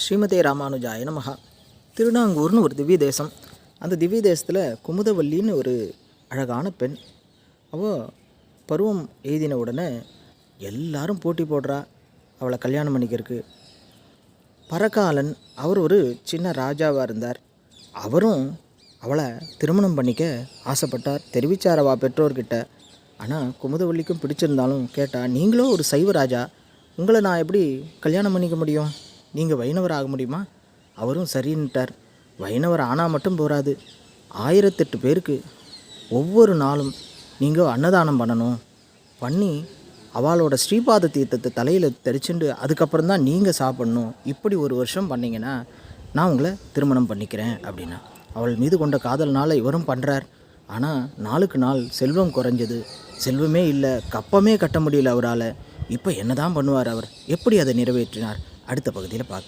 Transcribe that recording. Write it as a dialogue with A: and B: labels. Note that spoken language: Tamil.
A: ஸ்ரீமதே ராமானுஜாய நமஹா. திருநாங்கூர்னு ஒரு திவ்ய தேசம். அந்த திவ்ய தேசத்தில் குமுதவல்லின்னு ஒரு அழகான பெண். அவள் பருவம் எய்தின உடனே எல்லாரும் போட்டி போடுறா அவளை கல்யாணம் பண்ணிக்கிறதுக்கு. பரகாலன் அவர் ஒரு சின்ன ராஜாவாக இருந்தார். அவரும் அவளை திருமணம் பண்ணிக்க ஆசைப்பட்டார். தெரிவித்தார் அவள் பெற்றோர்கிட்ட. ஆனால் குமுதவல்லிக்கும் பிடிச்சிருந்தாலும் கேட்டால், நீங்களும் ஒரு சைவ ராஜா, உங்களை நான் எப்படி கல்யாணம் பண்ணிக்க முடியும்? நீங்கள் வைணவர் ஆக முடியுமா? அவரும் சரின்னுட்டார். வைணவர் ஆனால் மட்டும் போகாது, 1008 பேருக்கு ஒவ்வொரு நாளும் நீங்கள் அன்னதானம் பண்ணணும். பண்ணி அவளோட ஸ்ரீபாத தீர்த்தத்தை தலையில் தெரிச்சுண்டு அதுக்கப்புறம் தான் நீங்கள் சாப்பிட்ணும். இப்படி ஒரு வருஷம் பண்ணிங்கன்னா நான் உங்களை திருமணம் பண்ணிக்கிறேன் அப்படின்னா. அவள் மீது கொண்ட காதல்னால் இவரும் பண்ணுறார். ஆனால் நாளுக்கு நாள் செல்வம் குறைஞ்சது. செல்வமே இல்லை, கப்பமே கட்ட முடியல அவரால். இப்போ என்ன தான் பண்ணுவார் அவர்? எப்படி அதை நிறைவேற்றினார்? அடுத்த பகுதியில் பார்க்கலாம்.